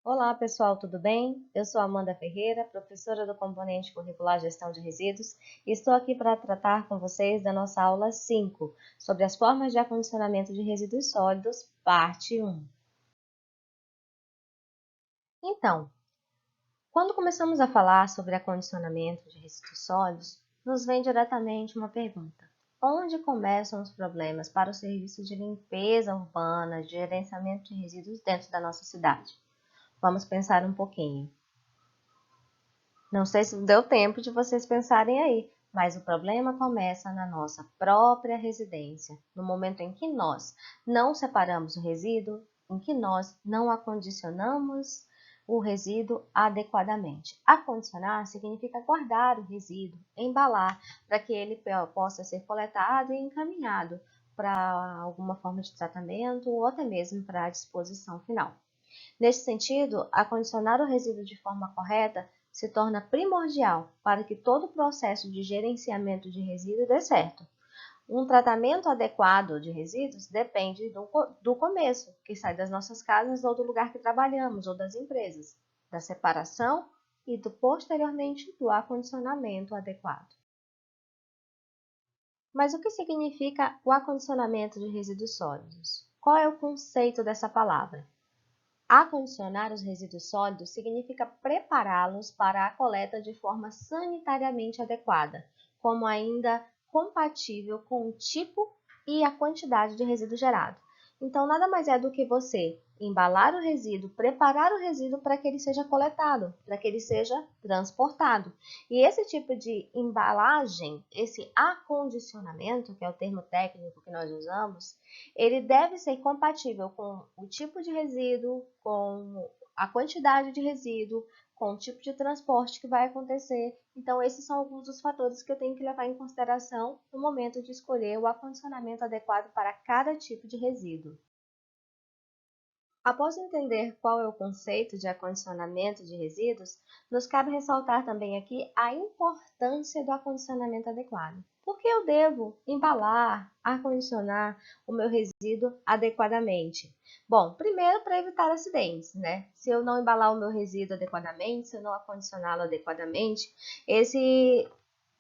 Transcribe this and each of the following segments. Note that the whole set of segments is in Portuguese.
Olá pessoal, tudo bem? Eu sou Amanda Ferreira, professora do componente curricular Gestão de Resíduos e estou aqui para tratar com vocês da nossa aula 5, sobre as formas de acondicionamento de resíduos sólidos, parte 1. Então, quando começamos a falar sobre acondicionamento de resíduos sólidos, nos vem diretamente uma pergunta: onde começam os problemas para o serviço de limpeza urbana, de gerenciamento de resíduos dentro da nossa cidade? Vamos pensar um pouquinho. Não sei se deu tempo de vocês pensarem aí, mas o problema começa na nossa própria residência, no momento em que nós não separamos o resíduo, em que nós não acondicionamos o resíduo adequadamente. Acondicionar significa guardar o resíduo, embalar, para que ele possa ser coletado e encaminhado para alguma forma de tratamento ou até mesmo para a disposição final. Nesse sentido, acondicionar o resíduo de forma correta se torna primordial para que todo o processo de gerenciamento de resíduo dê certo. Um tratamento adequado de resíduos depende do começo, que sai das nossas casas ou do lugar que trabalhamos ou das empresas, da separação e posteriormente do acondicionamento adequado. Mas o que significa o acondicionamento de resíduos sólidos? Qual é o conceito dessa palavra? Acondicionar os resíduos sólidos significa prepará-los para a coleta de forma sanitariamente adequada, como ainda compatível com o tipo e a quantidade de resíduo gerado. Então, nada mais é do que você embalar o resíduo, preparar o resíduo para que ele seja coletado, para que ele seja transportado. E esse tipo de embalagem, esse acondicionamento, que é o termo técnico que nós usamos, ele deve ser compatível com o tipo de resíduo, com a quantidade de resíduo, com o tipo de transporte que vai acontecer. Então, esses são alguns dos fatores que eu tenho que levar em consideração no momento de escolher o acondicionamento adequado para cada tipo de resíduo. Após entender qual é o conceito de acondicionamento de resíduos, nos cabe ressaltar também aqui a importância do acondicionamento adequado. Por que eu devo embalar, acondicionar o meu resíduo adequadamente? Bom, primeiro para evitar acidentes, né? Se eu não embalar o meu resíduo adequadamente, se eu não acondicioná-lo adequadamente, esse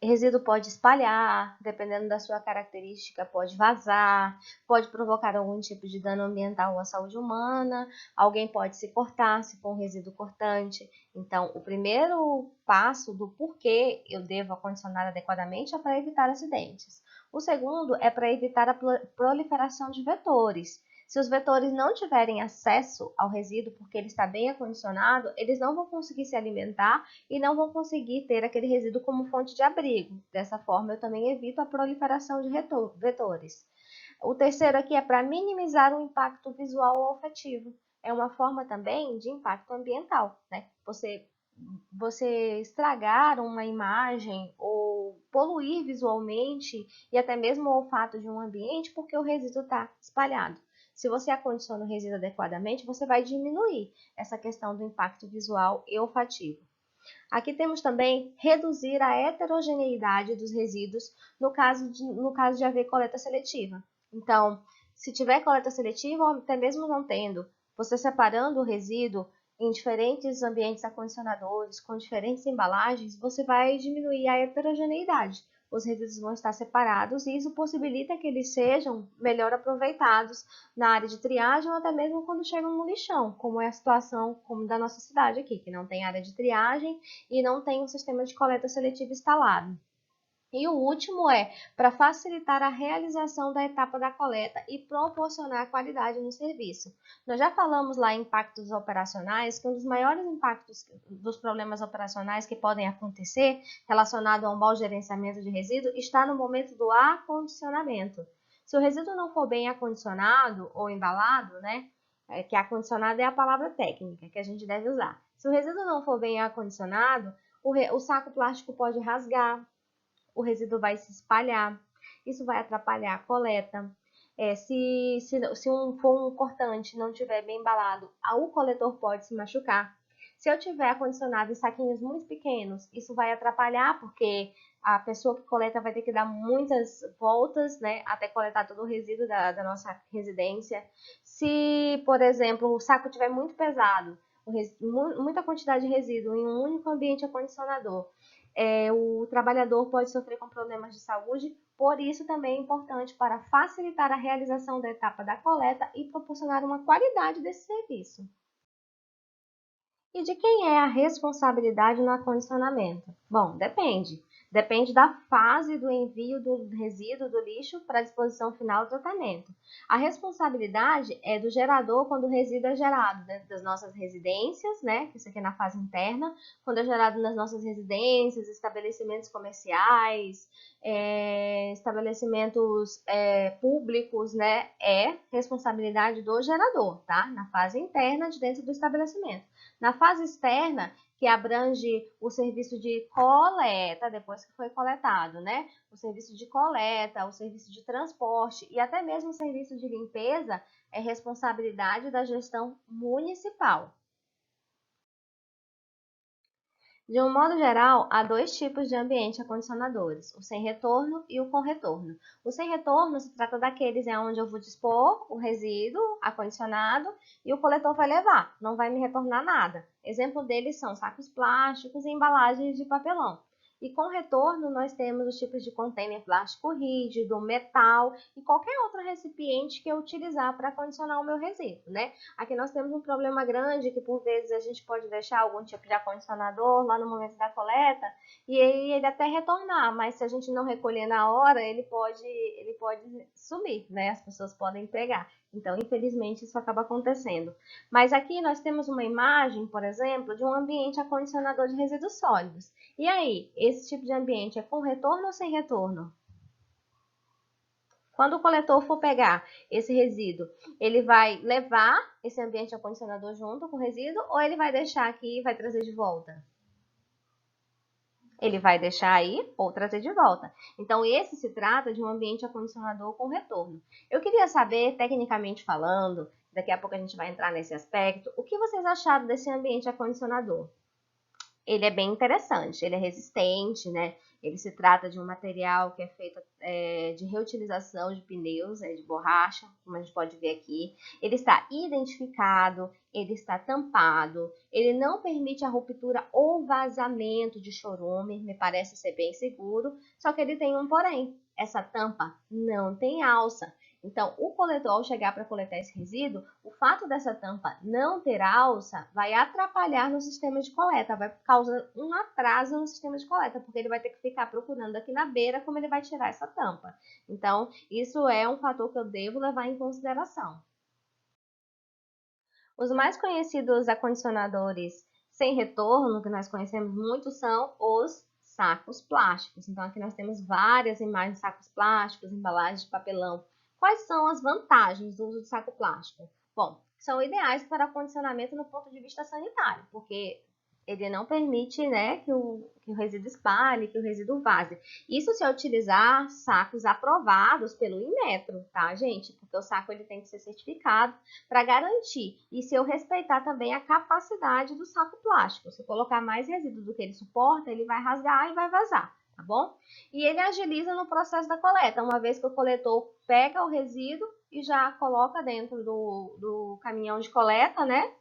resíduo pode espalhar, dependendo da sua característica, pode vazar, pode provocar algum tipo de dano ambiental ou à saúde humana, alguém pode se cortar se for um resíduo cortante. Então, o primeiro passo do porquê eu devo acondicionar adequadamente é para evitar acidentes. O segundo é para evitar a proliferação de vetores. Se os vetores não tiverem acesso ao resíduo porque ele está bem acondicionado, eles não vão conseguir se alimentar e não vão conseguir ter aquele resíduo como fonte de abrigo. Dessa forma, eu também evito a proliferação de vetores. O terceiro aqui é para minimizar o impacto visual ou olfativo. É uma forma também de impacto ambiental, né? Você estragar uma imagem ou poluir visualmente e até mesmo o olfato de um ambiente porque o resíduo está espalhado. Se você acondiciona o resíduo adequadamente, você vai diminuir essa questão do impacto visual e olfativo. Aqui temos também reduzir a heterogeneidade dos resíduos no caso de haver coleta seletiva. Então, se tiver coleta seletiva, ou até mesmo não tendo, você separando o resíduo em diferentes ambientes acondicionadores, com diferentes embalagens, você vai diminuir a heterogeneidade. Os resíduos vão estar separados e isso possibilita que eles sejam melhor aproveitados na área de triagem ou até mesmo quando chegam no lixão, como é a situação como da nossa cidade aqui, que não tem área de triagem e não tem um sistema de coleta seletiva instalado. E o último é para facilitar a realização da etapa da coleta e proporcionar qualidade no serviço. Nós já falamos lá em impactos operacionais, que um dos maiores impactos dos problemas operacionais que podem acontecer relacionado a um mau gerenciamento de resíduo está no momento do acondicionamento. Se o resíduo não for bem acondicionado ou embalado, né, que acondicionado é a palavra técnica que a gente deve usar. Se o resíduo não for bem acondicionado, o saco plástico pode rasgar, o resíduo vai se espalhar, isso vai atrapalhar a coleta. Se for um cortante não estiver bem embalado, o coletor pode se machucar. Se eu tiver acondicionado em saquinhos muito pequenos, isso vai atrapalhar, porque a pessoa que coleta vai ter que dar muitas voltas, né, até coletar todo o resíduo da nossa residência. Se, por exemplo, o saco estiver muito pesado, muita quantidade de resíduo em um único ambiente acondicionador, o trabalhador pode sofrer com problemas de saúde. Por isso também é importante para facilitar a realização da etapa da coleta e proporcionar uma qualidade desse serviço. E de quem é a responsabilidade no acondicionamento? Bom, depende. Depende da fase do envio do resíduo do lixo para a disposição final do tratamento. A responsabilidade é do gerador quando o resíduo é gerado dentro das nossas residências, né? Isso aqui é na fase interna, quando é gerado nas nossas residências, estabelecimentos comerciais, estabelecimentos públicos, né? É responsabilidade do gerador, tá? Na fase interna de dentro do estabelecimento. Na fase externa, que abrange o serviço de coleta, depois que foi coletado, né? O serviço de coleta, o serviço de transporte e até mesmo o serviço de limpeza é responsabilidade da gestão municipal. De um modo geral, há dois tipos de ambiente acondicionadores, o sem retorno e o com retorno. O sem retorno se trata daqueles onde eu vou dispor o resíduo acondicionado e o coletor vai levar, não vai me retornar nada. Exemplo deles são sacos plásticos e embalagens de papelão. E com retorno, nós temos os tipos de container plástico rígido, metal e qualquer outro recipiente que eu utilizar para acondicionar o meu resíduo, né? Aqui nós temos um problema grande que por vezes a gente pode deixar algum tipo de acondicionador lá no momento da coleta e aí ele até retornar, mas se a gente não recolher na hora, ele pode sumir, né? As pessoas podem pegar. Então, infelizmente, isso acaba acontecendo. Mas aqui nós temos uma imagem, por exemplo, de um ambiente acondicionador de resíduos sólidos. E aí, esse tipo de ambiente é com retorno ou sem retorno? Quando o coletor for pegar esse resíduo, ele vai levar esse ambiente acondicionador junto com o resíduo ou ele vai deixar aqui e vai trazer de volta? Ele vai deixar aí ou trazer de volta. Então, esse se trata de um ambiente acondicionador com retorno. Eu queria saber, tecnicamente falando, daqui a pouco a gente vai entrar nesse aspecto, o que vocês acharam desse ambiente acondicionador? Ele é bem interessante, ele é resistente, né? Ele se trata de um material que é feito de reutilização de pneus, de borracha, como a gente pode ver aqui. Ele está identificado, ele está tampado, ele não permite a ruptura ou vazamento de chorume, me parece ser bem seguro, só que ele tem um porém, essa tampa não tem alça. Então, o coletor, ao chegar para coletar esse resíduo, o fato dessa tampa não ter alça vai atrapalhar no sistema de coleta, vai causar um atraso no sistema de coleta, porque ele vai ter que ficar procurando aqui na beira como ele vai tirar essa tampa. Então, isso é um fator que eu devo levar em consideração. Os mais conhecidos acondicionadores sem retorno, que nós conhecemos muito, são os sacos plásticos. Então, aqui nós temos várias imagens de sacos plásticos, embalagens de papelão. Quais são as vantagens do uso de saco plástico? Bom, são ideais para acondicionamento no ponto de vista sanitário, porque ele não permite, né, que o resíduo espalhe, que o resíduo vaze. Isso se eu utilizar sacos aprovados pelo Inmetro, tá, gente? Porque o saco ele tem que ser certificado para garantir. E se eu respeitar também a capacidade do saco plástico. Se eu colocar mais resíduo do que ele suporta, ele vai rasgar e vai vazar, tá bom? E ele agiliza no processo da coleta, uma vez que o coletor pega o resíduo e já coloca dentro do caminhão de coleta, né?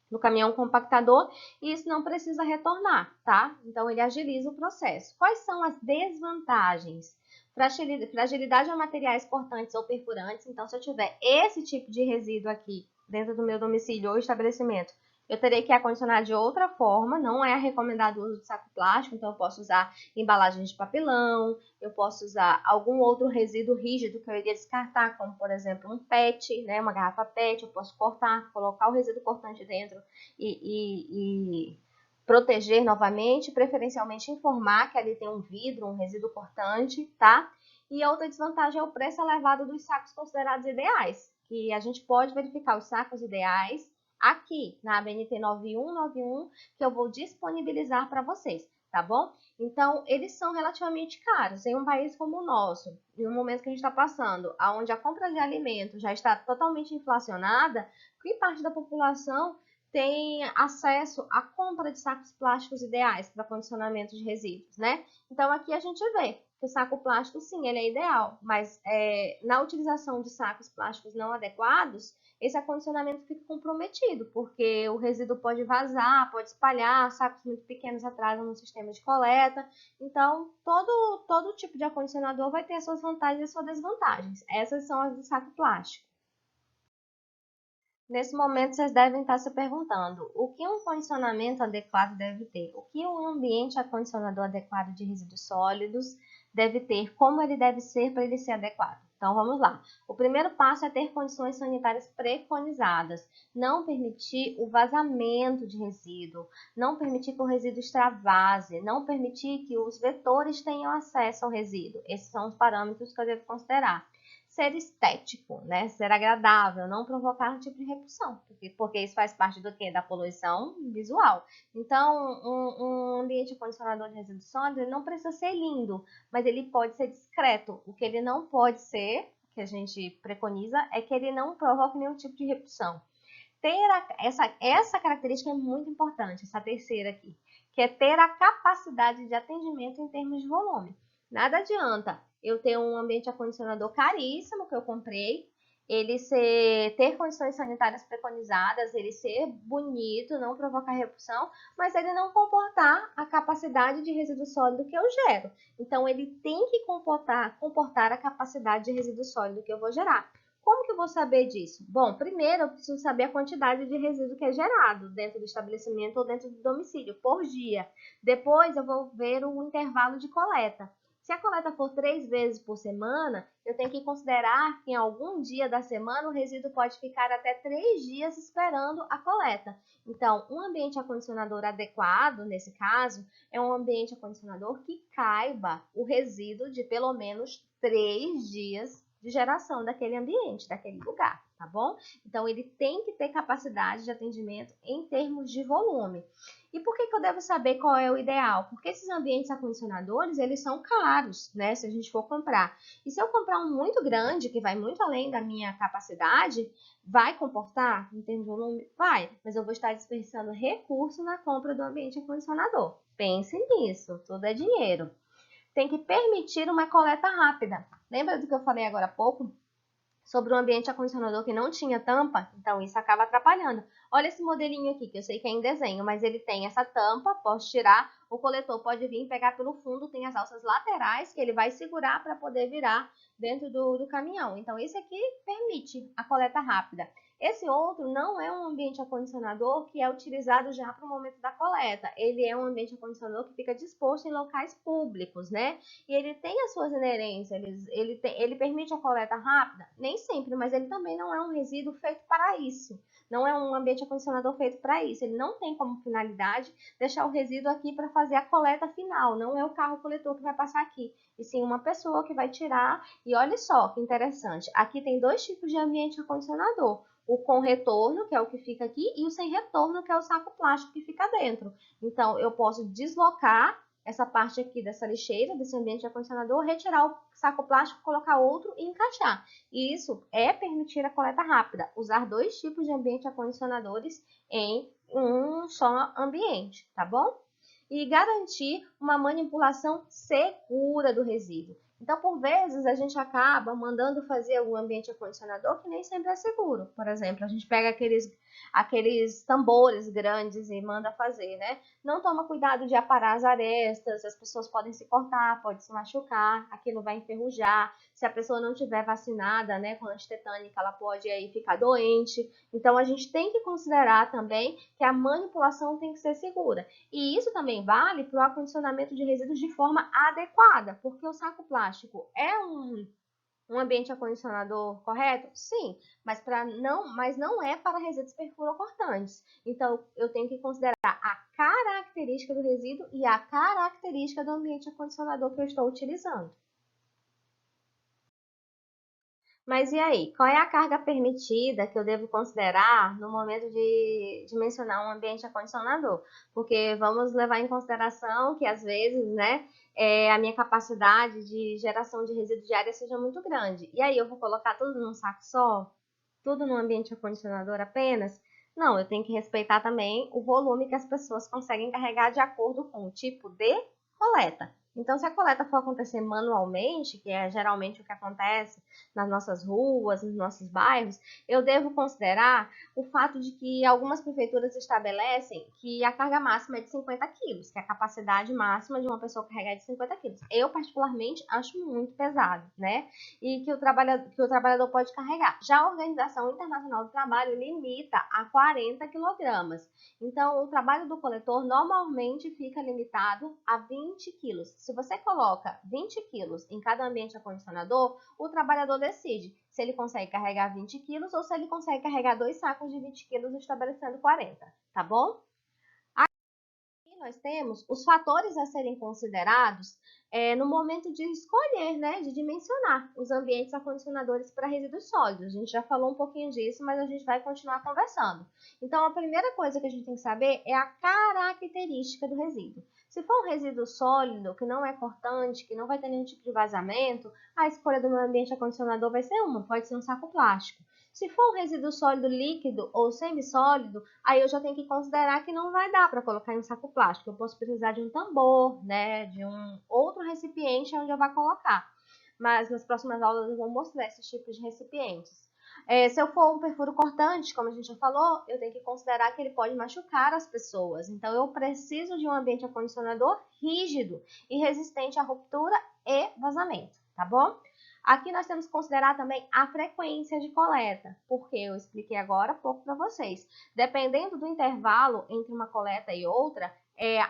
No caminhão compactador, e isso não precisa retornar, tá? Então, ele agiliza o processo. Quais são as desvantagens? Fragilidade a materiais cortantes ou perfurantes. Então, se eu tiver esse tipo de resíduo aqui dentro do meu domicílio ou estabelecimento, eu terei que acondicionar de outra forma, não é recomendado o uso de saco plástico, então eu posso usar embalagens de papelão, eu posso usar algum outro resíduo rígido que eu iria descartar, como por exemplo um PET, né, uma garrafa PET, eu posso cortar, colocar o resíduo cortante dentro e proteger novamente, preferencialmente informar que ali tem um vidro, um resíduo cortante, tá? E a outra desvantagem é o preço elevado dos sacos considerados ideais, que a gente pode verificar os sacos ideais aqui na ABNT 9191, que eu vou disponibilizar para vocês, tá bom? Então, eles são relativamente caros. Em um país como o nosso, em um momento que a gente está passando, onde a compra de alimentos já está totalmente inflacionada, que parte da população tem acesso à compra de sacos plásticos ideais para condicionamento de resíduos, né? Então, aqui a gente vê que o saco plástico, sim, ele é ideal, mas na utilização de sacos plásticos não adequados, esse acondicionamento fica comprometido, porque o resíduo pode vazar, pode espalhar, sacos muito pequenos atrasam no sistema de coleta. Então, todo tipo de acondicionador vai ter as suas vantagens e as suas desvantagens. Essas são as do saco plástico. Nesse momento, vocês devem estar se perguntando o que um condicionamento adequado deve ter, o que um ambiente acondicionador adequado de resíduos sólidos deve ter, como ele deve ser para ele ser adequado. Então, vamos lá. O primeiro passo é ter condições sanitárias preconizadas, não permitir o vazamento de resíduo, não permitir que o resíduo extravase, não permitir que os vetores tenham acesso ao resíduo. Esses são os parâmetros que eu devo considerar. Ser estético, né? Ser agradável, não provocar um tipo de repulsão, porque isso faz parte do quê? Da poluição visual. Então, um ambiente acondicionador de resíduos sólidos, ele não precisa ser lindo, mas ele pode ser discreto. O que ele não pode ser, que a gente preconiza, é que ele não provoque nenhum tipo de repulsão. Essa característica é muito importante, essa terceira aqui, que é ter a capacidade de atendimento em termos de volume. Nada adianta eu ter um ambiente acondicionador caríssimo que eu comprei, ele ter condições sanitárias preconizadas, ele ser bonito, não provocar repulsão, mas ele não comportar a capacidade de resíduo sólido que eu gero. Então, ele tem que comportar a capacidade de resíduo sólido que eu vou gerar. Como que eu vou saber disso? Bom, primeiro eu preciso saber a quantidade de resíduo que é gerado dentro do estabelecimento ou dentro do domicílio por dia. Depois eu vou ver o intervalo de coleta. Se a coleta for 3 vezes por semana, eu tenho que considerar que em algum dia da semana o resíduo pode ficar até 3 dias esperando a coleta. Então, um ambiente acondicionador adequado, nesse caso, é um ambiente acondicionador que caiba o resíduo de pelo menos 3 dias de geração daquele ambiente, daquele lugar, tá bom? Então, ele tem que ter capacidade de atendimento em termos de volume. E por que eu devo saber qual é o ideal? Porque esses ambientes acondicionadores, eles são caros, né? Se a gente for comprar. E se eu comprar um muito grande, que vai muito além da minha capacidade, vai comportar em termos de volume? Vai, mas eu vou estar desperdiçando recurso na compra do ambiente acondicionador. Pense nisso, tudo é dinheiro. Tem que permitir uma coleta rápida. Lembra do que eu falei agora há pouco? Sobre um ambiente acondicionador que não tinha tampa, então isso acaba atrapalhando. Olha esse modelinho aqui, que eu sei que é em desenho, mas ele tem essa tampa, posso tirar, o coletor pode vir pegar pelo fundo, tem as alças laterais que ele vai segurar para poder virar dentro do caminhão. Então esse aqui permite a coleta rápida. Esse outro não é um ambiente acondicionador que é utilizado já para o momento da coleta. Ele é um ambiente acondicionador que fica disposto em locais públicos, né? E ele tem as suas inerências, ele permite a coleta rápida? Nem sempre, mas ele também não é um resíduo feito para isso. Não é um ambiente acondicionador feito para isso. Ele não tem como finalidade deixar o resíduo aqui para fazer a coleta final. Não é o carro coletor que vai passar aqui, e sim uma pessoa que vai tirar. E olha só que interessante, aqui tem dois tipos de ambiente acondicionador. O com retorno, que é o que fica aqui, e o sem retorno, que é o saco plástico que fica dentro. Então, eu posso deslocar essa parte aqui dessa lixeira, desse ambiente acondicionador, retirar o saco plástico, colocar outro e encaixar. E isso é permitir a coleta rápida, usar dois tipos de ambiente acondicionadores em um só ambiente, tá bom? E garantir uma manipulação segura do resíduo. Então, por vezes, a gente acaba mandando fazer algum ambiente acondicionador que nem sempre é seguro. Por exemplo, a gente pega aqueles tambores grandes e manda fazer, né? Não toma cuidado de aparar as arestas, as pessoas podem se cortar, pode se machucar, aquilo vai enferrujar. Se a pessoa não tiver vacinada, né, com antitetânica, ela pode aí ficar doente. Então, a gente tem que considerar também que a manipulação tem que ser segura. E isso também vale para o acondicionamento de resíduos de forma adequada, porque o saco plástico é um ambiente acondicionador correto? Sim, mas não é para resíduos perfurocortantes. Então, eu tenho que considerar a característica do resíduo e a característica do ambiente acondicionador que eu estou utilizando. Mas e aí, qual é a carga permitida que eu devo considerar no momento de mencionar um ambiente acondicionador? Porque vamos levar em consideração que, às vezes, né, a minha capacidade de geração de resíduo diária seja muito grande. E aí, eu vou colocar tudo num saco só? Tudo num ambiente acondicionador apenas? Não, eu tenho que respeitar também o volume que as pessoas conseguem carregar de acordo com o tipo de coleta. Então, se a coleta for acontecer manualmente, que é geralmente o que acontece nas nossas ruas, nos nossos bairros, eu devo considerar o fato de que algumas prefeituras estabelecem que a carga máxima é de 50 quilos, que é a capacidade máxima de uma pessoa carregar é de 50 quilos. Eu, particularmente, acho muito pesado, né? E que o trabalhador pode carregar. Já a Organização Internacional do Trabalho limita a 40 quilogramas. Então, o trabalho do coletor normalmente fica limitado a 20 quilos. Se você coloca 20 quilos em cada ambiente acondicionador, o trabalhador decide se ele consegue carregar 20 quilos ou se ele consegue carregar 2 sacos de 20 quilos, estabelecendo 40, tá bom? Nós temos os fatores a serem considerados no momento de escolher, né, de dimensionar os ambientes acondicionadores para resíduos sólidos. A gente já falou um pouquinho disso, mas a gente vai continuar conversando. Então, a primeira coisa que a gente tem que saber é a característica do resíduo. Se for um resíduo sólido, que não é cortante, que não vai ter nenhum tipo de vazamento, a escolha do meu ambiente acondicionador vai ser pode ser um saco plástico. Se for um resíduo sólido líquido ou semissólido, aí eu já tenho que considerar que não vai dar para colocar em um saco plástico. Eu posso precisar de um tambor, né, de um outro recipiente onde eu vou colocar. Mas nas próximas aulas eu vou mostrar esses tipos de recipientes. Se eu for um perfuro cortante, como a gente já falou, eu tenho que considerar que ele pode machucar as pessoas. Então, eu preciso de um ambiente acondicionador rígido e resistente à ruptura e vazamento, tá bom? Aqui nós temos que considerar também a frequência de coleta, porque eu expliquei agora há pouco para vocês. Dependendo do intervalo entre uma coleta e outra,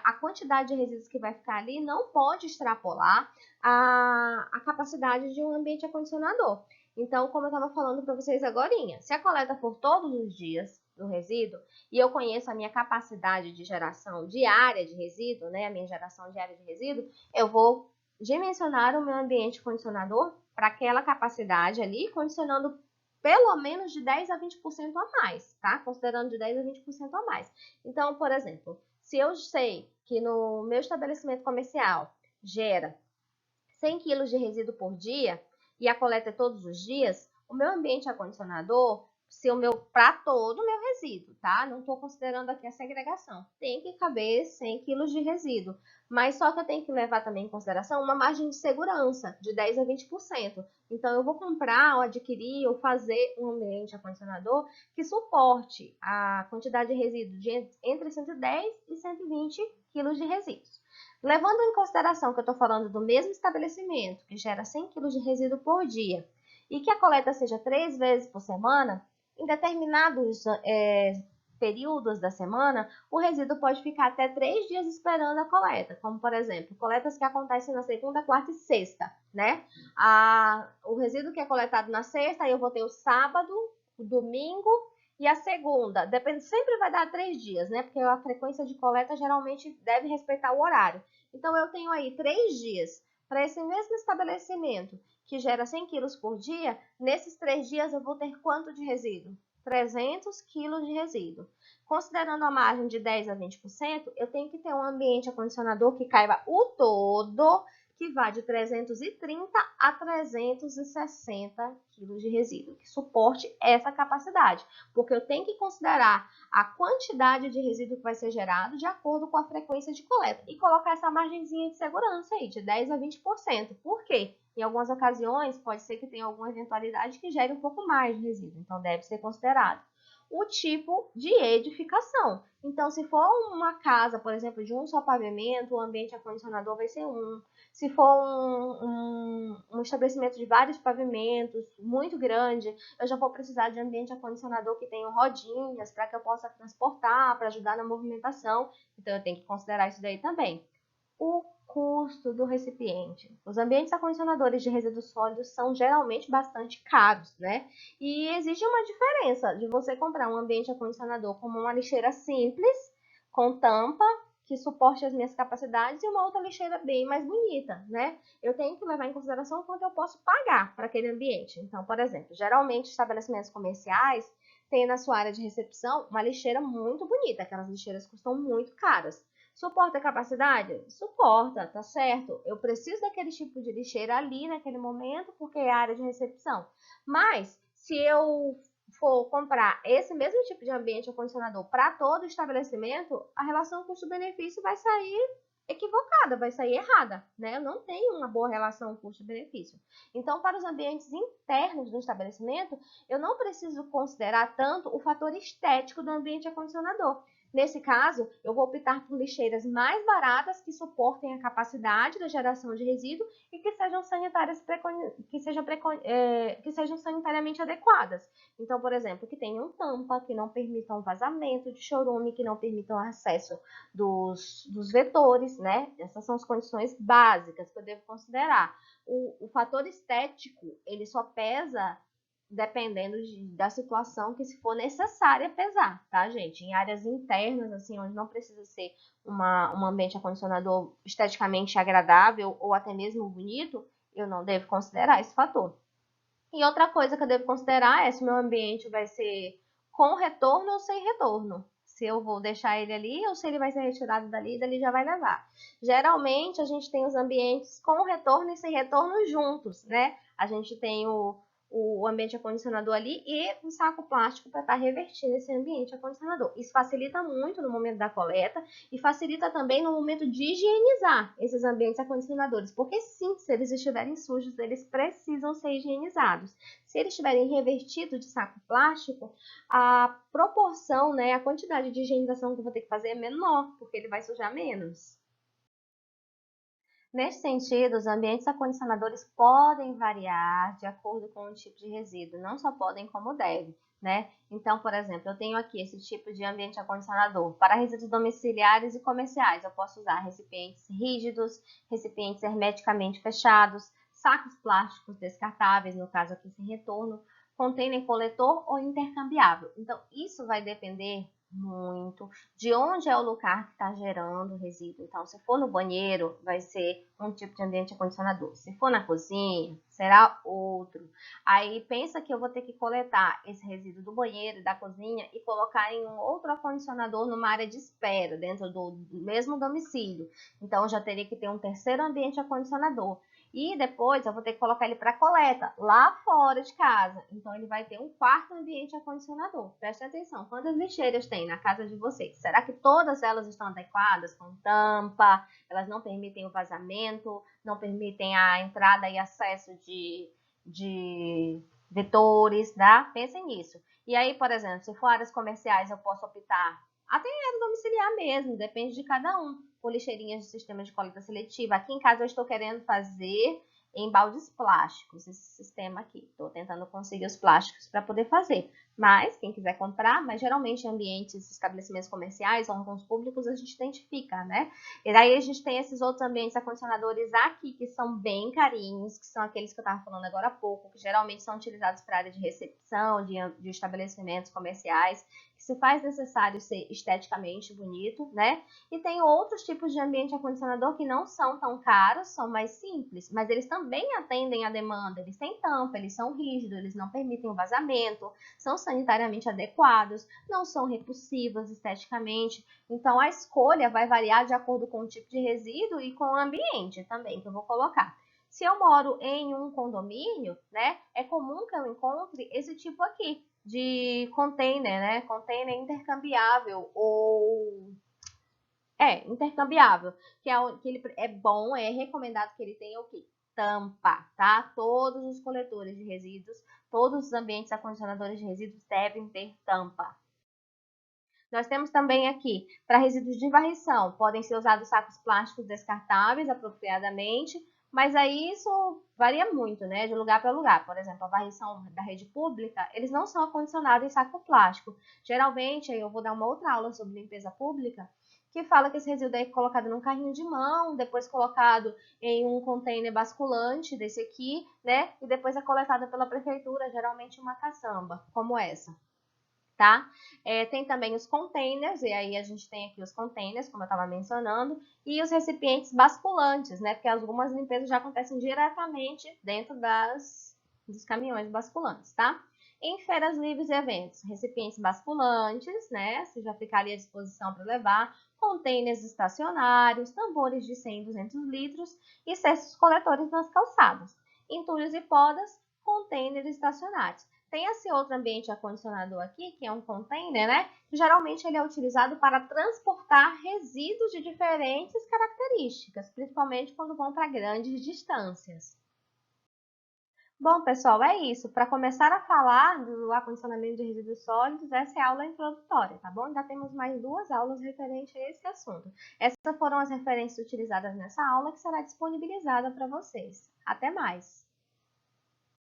a quantidade de resíduos que vai ficar ali não pode extrapolar a capacidade de um ambiente acondicionador. Então, como eu estava falando para vocês agora, se a coleta for todos os dias do resíduo, e eu conheço a minha capacidade de geração diária de resíduo, né, a minha geração diária de resíduo, eu vou dimensionar o meu ambiente condicionador para aquela capacidade ali, condicionando pelo menos de 10 a 20% a mais, tá? Considerando de 10 a 20% a mais. Então, por exemplo, se eu sei que no meu estabelecimento comercial gera 100 quilos de resíduo por dia e a coleta é todos os dias, o meu ambiente acondicionador, se o meu para todo o meu resíduo, tá? Não estou considerando aqui a segregação. Tem que caber 100 quilos de resíduo, mas só que eu tenho que levar também em consideração uma margem de segurança de 10 a 20%. Então, eu vou comprar ou adquirir ou fazer um ambiente acondicionador que suporte a quantidade de resíduo de entre 110 e 120 quilos de resíduos. Levando em consideração que eu estou falando do mesmo estabelecimento, que gera 100 kg de resíduo por dia, e que a coleta seja 3 vezes por semana, em determinados períodos da semana, o resíduo pode ficar até 3 dias esperando a coleta, como, por exemplo, coletas que acontecem na segunda, quarta e sexta, né? O resíduo que é coletado na sexta, aí eu vou ter o sábado, o domingo e a segunda, depende, sempre vai dar 3 dias, né? Porque a frequência de coleta geralmente deve respeitar o horário. Então, eu tenho aí 3 dias para esse mesmo estabelecimento que gera 100 quilos por dia. Nesses 3 dias, eu vou ter quanto de resíduo? 300 quilos de resíduo. Considerando a margem de 10 a 20%, eu tenho que ter um ambiente acondicionador que caiba o todo, que vai de 330 a 360 quilos de resíduo, que suporte essa capacidade, porque eu tenho que considerar a quantidade de resíduo que vai ser gerado de acordo com a frequência de coleta e colocar essa margenzinha de segurança aí, de 10 a 20%. Por quê? Em algumas ocasiões, pode ser que tenha alguma eventualidade que gere um pouco mais de resíduo, então deve ser considerado. O tipo de edificação. Então, se for uma casa, por exemplo, de um só pavimento, o ambiente acondicionador vai ser um. Se for um estabelecimento de vários pavimentos, muito grande, eu já vou precisar de ambiente acondicionador que tenha rodinhas para que eu possa transportar, para ajudar na movimentação. Então, eu tenho que considerar isso daí também. O custo do recipiente. Os ambientes acondicionadores de resíduos sólidos são geralmente bastante caros, né? E existe uma diferença de você comprar um ambiente acondicionador como uma lixeira simples, com tampa, que suporte as minhas capacidades, e uma outra lixeira bem mais bonita, né? Eu tenho que levar em consideração quanto eu posso pagar para aquele ambiente. Então, por exemplo, geralmente estabelecimentos comerciais têm na sua área de recepção uma lixeira muito bonita, aquelas lixeiras custam muito caras. Suporta a capacidade? Suporta, tá certo. Eu preciso daquele tipo de lixeira ali naquele momento porque é a área de recepção. Mas se eu for comprar esse mesmo tipo de ambiente acondicionador para todo o estabelecimento, a relação custo-benefício vai sair equivocada, vai sair errada, né? Eu não tenho uma boa relação custo-benefício. Então, para os ambientes internos do estabelecimento, eu não preciso considerar tanto o fator estético do ambiente acondicionador. Nesse caso, eu vou optar por lixeiras mais baratas que suportem a capacidade da geração de resíduo e que sejam que sejam sanitariamente adequadas. Então, por exemplo, que tenham tampa, que não permitam vazamento de chorume, que não permitam acesso dos vetores, né? Essas são as condições básicas que eu devo considerar. O fator estético, ele só pesa dependendo da situação que se for necessária pesar, tá, gente? Em áreas internas, assim, onde não precisa ser um ambiente acondicionador esteticamente agradável ou até mesmo bonito, eu não devo considerar esse fator. E outra coisa que eu devo considerar é se o meu ambiente vai ser com retorno ou sem retorno. Se eu vou deixar ele ali ou se ele vai ser retirado dali e dali já vai levar. Geralmente, a gente tem os ambientes com retorno e sem retorno juntos, né? A gente tem o ambiente acondicionador ali e um saco plástico para estar revertindo esse ambiente acondicionador. Isso facilita muito no momento da coleta e facilita também no momento de higienizar esses ambientes acondicionadores, porque sim, se eles estiverem sujos, eles precisam ser higienizados. Se eles estiverem revertidos de saco plástico, a proporção, né, a quantidade de higienização que eu vou ter que fazer é menor, porque ele vai sujar menos. Nesse sentido, os ambientes acondicionadores podem variar de acordo com o tipo de resíduo, não só podem como devem, né? Então, por exemplo, eu tenho aqui esse tipo de ambiente acondicionador. Para resíduos domiciliares e comerciais, eu posso usar recipientes rígidos, recipientes hermeticamente fechados, sacos plásticos descartáveis, no caso aqui sem retorno, container coletor ou intercambiável. Então, isso vai depender muito de onde é o lugar que está gerando o resíduo. Então, se for no banheiro, vai ser um tipo de ambiente acondicionador. Se for na cozinha, será outro. Aí, pensa que eu vou ter que coletar esse resíduo do banheiro e da cozinha e colocar em um outro acondicionador numa área de espera, dentro do mesmo domicílio. Então, eu já teria que ter um terceiro ambiente acondicionador. E depois eu vou ter que colocar ele para coleta lá fora de casa. Então ele vai ter um quarto ambiente acondicionador. Preste atenção, quantas lixeiras tem na casa de vocês? Será que todas elas estão adequadas, com tampa? Elas não permitem o vazamento, não permitem a entrada e acesso de vetores, tá? Pensem nisso. E aí, por exemplo, se for áreas comerciais, eu posso optar até área domiciliar mesmo, depende de cada um por lixeirinhas de sistema de coleta seletiva. Aqui em casa eu estou querendo fazer em baldes plásticos, esse sistema aqui. Estou tentando conseguir os plásticos para poder fazer. Mas, quem quiser comprar, mas geralmente em ambientes, estabelecimentos comerciais, órgãos públicos, a gente identifica, né? E daí a gente tem esses outros ambientes acondicionadores aqui, que são bem carinhos, que são aqueles que eu estava falando agora há pouco, que geralmente são utilizados para área de recepção, de estabelecimentos comerciais, que se faz necessário ser esteticamente bonito, né? E tem outros tipos de ambiente acondicionador que não são tão caros, são mais simples, mas eles também atendem à demanda. Eles têm tampa, eles são rígidos, eles não permitem o vazamento, são sanitariamente adequados, não são repulsivos esteticamente. Então, a escolha vai variar de acordo com o tipo de resíduo e com o ambiente também que eu vou colocar. Se eu moro em um condomínio, né, é comum que eu encontre esse tipo aqui de container, né, container intercambiável ou intercambiável, que ele é bom, é recomendado que ele tenha o quê? Tampa, tá? Todos os coletores de resíduos, todos os ambientes acondicionadores de resíduos devem ter tampa. Nós temos também aqui, para resíduos de varrição, podem ser usados sacos plásticos descartáveis apropriadamente, mas aí isso varia muito, né, de lugar para lugar. Por exemplo, a varrição da rede pública, eles não são acondicionados em saco plástico. Geralmente, aí eu vou dar uma outra aula sobre limpeza pública, que fala que esse resíduo é colocado num carrinho de mão, depois colocado em um container basculante desse aqui, né, e depois é coletado pela prefeitura, geralmente uma caçamba, como essa. Tá? Tem também os containers, e aí a gente tem aqui os containers, como eu estava mencionando, e os recipientes basculantes, né? Porque algumas limpezas já acontecem diretamente dentro dos caminhões basculantes, tá? Em feiras livres e eventos, recipientes basculantes, né? Se já ficaria à disposição para levar, containers estacionários, tambores de 100 e 200 litros e cestos coletores nas calçadas. Entulhos e podas, containers estacionários. Tem esse outro ambiente acondicionador aqui, que é um container, né? Geralmente ele é utilizado para transportar resíduos de diferentes características, principalmente quando vão para grandes distâncias. Bom, pessoal, é isso. Para começar a falar do acondicionamento de resíduos sólidos, essa é a aula introdutória, tá bom? Ainda temos mais 2 aulas referentes a esse assunto. Essas foram as referências utilizadas nessa aula que será disponibilizada para vocês. Até mais!